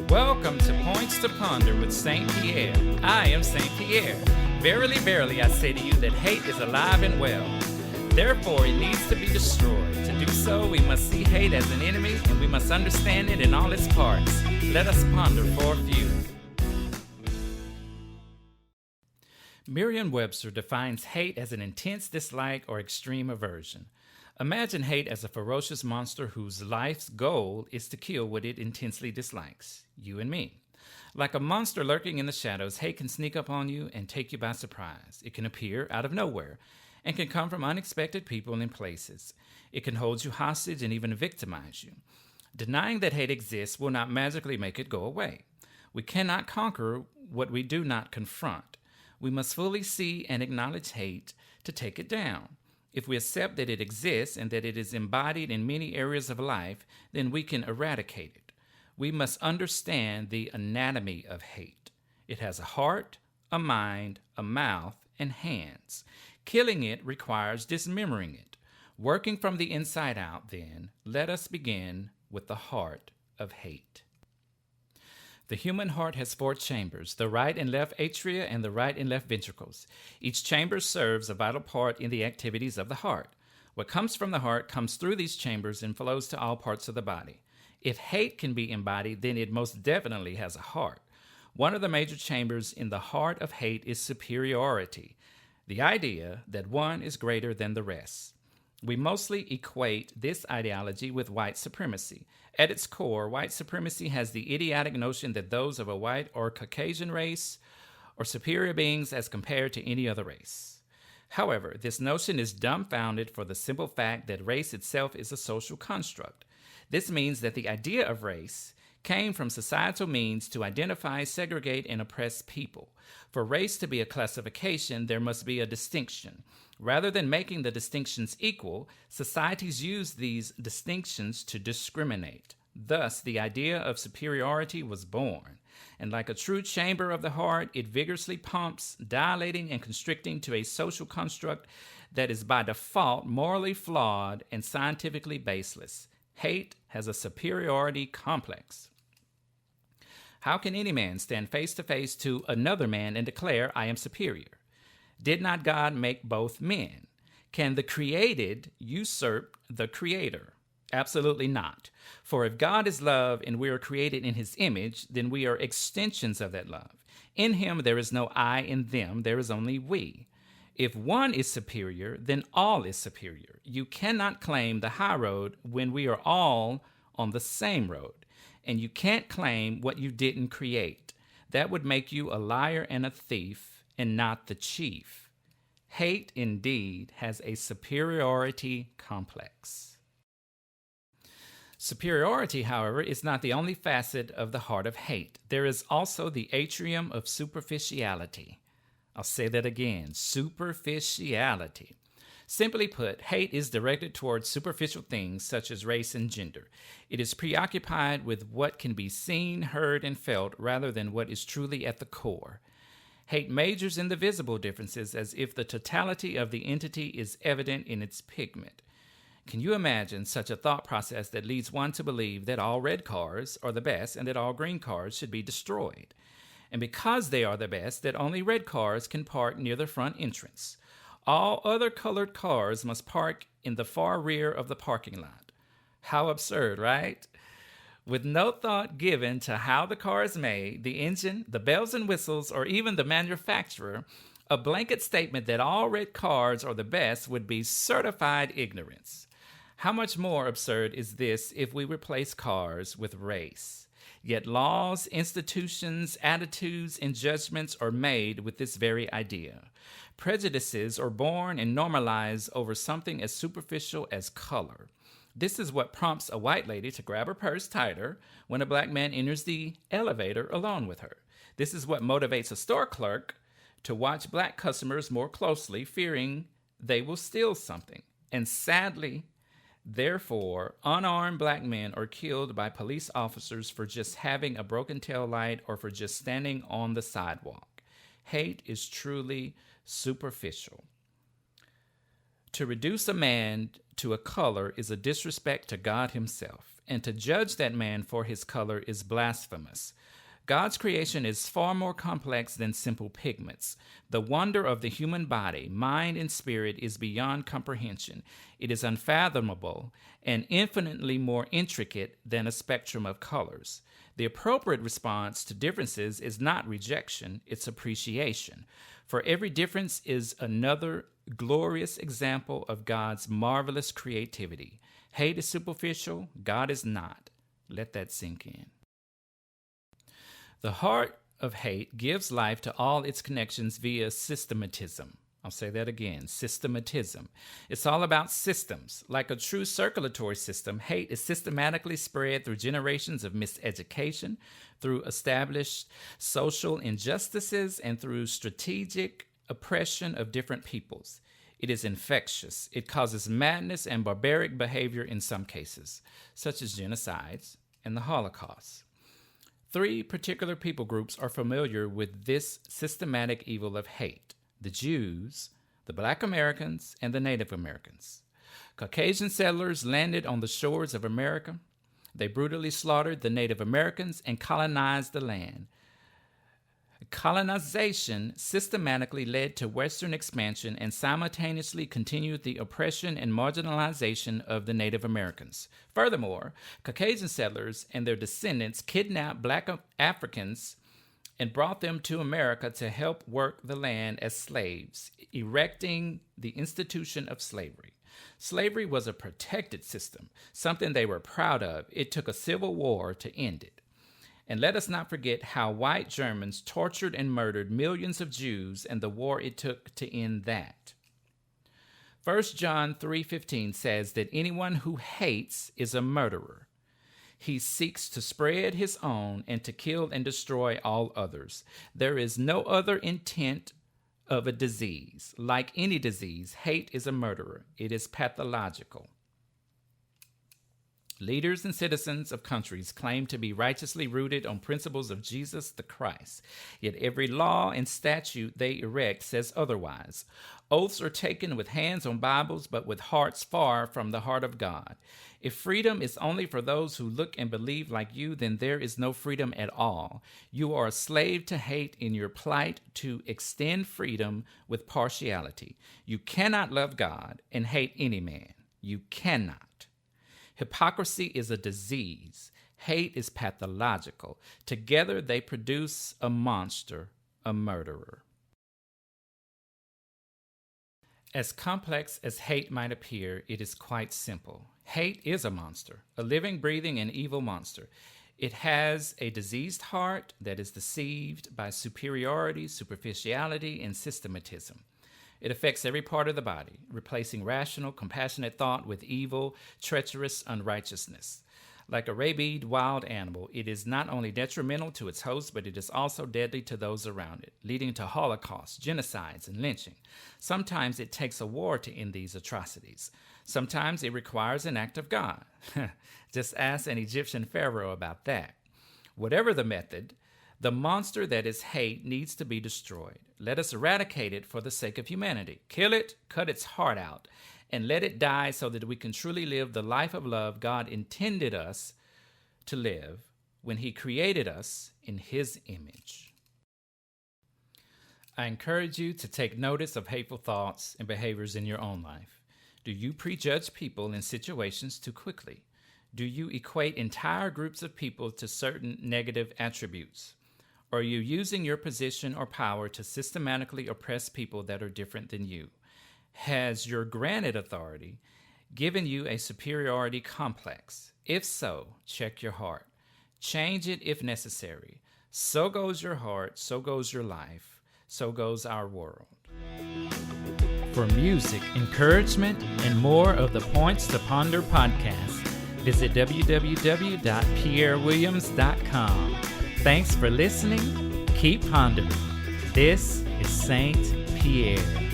Welcome to Points to Ponder with St. Pierre. I am St. Pierre. Verily, verily, I say to you that hate is alive and well. Therefore, it needs to be destroyed. To do so, we must see hate as an enemy, and we must understand it in all its parts. Let us ponder for a few. Merriam-Webster defines hate as an intense dislike or extreme aversion. Imagine hate as a ferocious monster whose life's goal is to kill what it intensely dislikes, you and me. Like a monster lurking in the shadows, hate can sneak up on you and take you by surprise. It can appear out of nowhere and can come from unexpected people and places. It can hold you hostage and even victimize you. Denying that hate exists will not magically make it go away. We cannot conquer what we do not confront. We must fully see and acknowledge hate to take it down. If we accept that it exists and that it is embodied in many areas of life, then we can eradicate it. We must understand the anatomy of hate. It has a heart, a mind, a mouth, and hands. Killing it requires dismembering it. Working from the inside out, then, let us begin with the heart of hate. The human heart has 4 chambers, the right and left atria and the right and left ventricles. Each chamber serves a vital part in the activities of the heart. What comes from the heart comes through these chambers and flows to all parts of the body. If hate can be embodied, then it most definitely has a heart. One of the major chambers in the heart of hate is superiority, the idea that one is greater than the rest. We mostly equate this ideology with white supremacy. At its core, white supremacy has the idiotic notion that those of a white or Caucasian race are superior beings as compared to any other race. However, this notion is dumbfounded for the simple fact that race itself is a social construct. This means that the idea of race came from societal means to identify, segregate, and oppress people. For race to be a classification, there must be a distinction. Rather than making the distinctions equal, societies use these distinctions to discriminate. Thus, the idea of superiority was born. And like a true chamber of the heart, it vigorously pumps, dilating and constricting to a social construct that is by default morally flawed and scientifically baseless. Hate has a superiority complex. How can any man stand face to face to another man and declare, "I am superior"? Did not God make both men? Can the created usurp the creator? Absolutely not. For if God is love and we are created in his image, then we are extensions of that love. In him there is no I in them, there is only we. If one is superior, then all is superior. You cannot claim the high road when we are all on the same road. And you can't claim what you didn't create. That would make you a liar and a thief, and not the chief. Hate, indeed, has a superiority complex. Superiority, however, is not the only facet of the heart of hate. There is also the atrium of superficiality. I'll say that again, superficiality. Simply put, hate is directed towards superficial things such as race and gender. It is preoccupied with what can be seen, heard, and felt rather than what is truly at the core. Hate majors in the visible differences as if the totality of the entity is evident in its pigment. Can you imagine such a thought process that leads one to believe that all red cars are the best and that all green cars should be destroyed? And because they are the best, that only red cars can park near the front entrance. All other colored cars must park in the far rear of the parking lot. How absurd, right? With no thought given to how the car is made, the engine, the bells and whistles, or even the manufacturer, a blanket statement that all red cars are the best would be certified ignorance. How much more absurd is this if we replace cars with race? Yet laws, institutions, attitudes, and judgments are made with this very idea. Prejudices are born and normalized over something as superficial as color. This is what prompts a white lady to grab her purse tighter when a black man enters the elevator alone with her. This is what motivates a store clerk to watch black customers more closely, fearing they will steal something. And sadly, therefore, unarmed black men are killed by police officers for just having a broken tail light or for just standing on the sidewalk. Hate is truly superficial. To reduce a man to a color is a disrespect to God himself. and to judge that man for his color is blasphemous. God's creation is far more complex than simple pigments. The wonder of the human body, mind, and spirit is beyond comprehension. It is unfathomable and infinitely more intricate than a spectrum of colors. The appropriate response to differences is not rejection, it's appreciation. For every difference is another glorious example of God's marvelous creativity. Hate is superficial, God is not. Let that sink in. The heart of hate gives life to all its connections via systematism. I'll say that again, systematism. It's all about systems. Like a true circulatory system, hate is systematically spread through generations of miseducation, through established social injustices, and through strategic oppression of different peoples. It is infectious. It causes madness and barbaric behavior in some cases, such as genocides and the Holocaust. 3 particular people groups are familiar with this systematic evil of hate: the Jews, the Black Americans, and the Native Americans. Caucasian settlers landed on the shores of America. They brutally slaughtered the Native Americans and colonized the land. Colonization systematically led to Western expansion and simultaneously continued the oppression and marginalization of the Native Americans. Furthermore, Caucasian settlers and their descendants kidnapped Black Africans and brought them to America to help work the land as slaves, erecting the institution of slavery. Slavery was a protected system, something they were proud of. It took a civil war to end it. And let us not forget how white Germans tortured and murdered millions of Jews and the war it took to end that. 1 John 3:15 says that anyone who hates is a murderer. He seeks to spread his own and to kill and destroy all others. There is no other intent of a disease. Like any disease, hate is a murderer. It is pathological. Leaders and citizens of countries claim to be righteously rooted on principles of Jesus the Christ, yet every law and statute they erect says otherwise. Oaths are taken with hands on Bibles, but with hearts far from the heart of God. If freedom is only for those who look and believe like you, then there is no freedom at all. You are a slave to hate in your plight to extend freedom with partiality. You cannot love God and hate any man. You cannot. Hypocrisy is a disease. Hate is pathological. Together they produce a monster, a murderer. As complex as hate might appear, it is quite simple. Hate is a monster, a living, breathing, and evil monster. It has a diseased heart that is deceived by superiority, superficiality, and systematism. It affects every part of the body, replacing rational, compassionate thought with evil, treacherous unrighteousness. Like a rabid wild animal, it is not only detrimental to its host, but it is also deadly to those around it, leading to holocausts, genocides, and lynching. Sometimes it takes a war to end these atrocities. Sometimes it requires an act of God. Just ask an Egyptian pharaoh about that. Whatever the method, the monster that is hate needs to be destroyed. Let us eradicate it for the sake of humanity. Kill it, cut its heart out, and let it die so that we can truly live the life of love God intended us to live when He created us in His image. I encourage you to take notice of hateful thoughts and behaviors in your own life. Do you prejudge people and situations too quickly? Do you equate entire groups of people to certain negative attributes? Or are you using your position or power to systematically oppress people that are different than you? Has your granted authority given you a superiority complex? If so, check your heart. Change it if necessary. So goes your heart, so goes your life, so goes our world. For music, encouragement, and more of the Points to Ponder podcast, visit www.pierrewilliams.com. Thanks for listening. Keep pondering. This is Saint Pierre.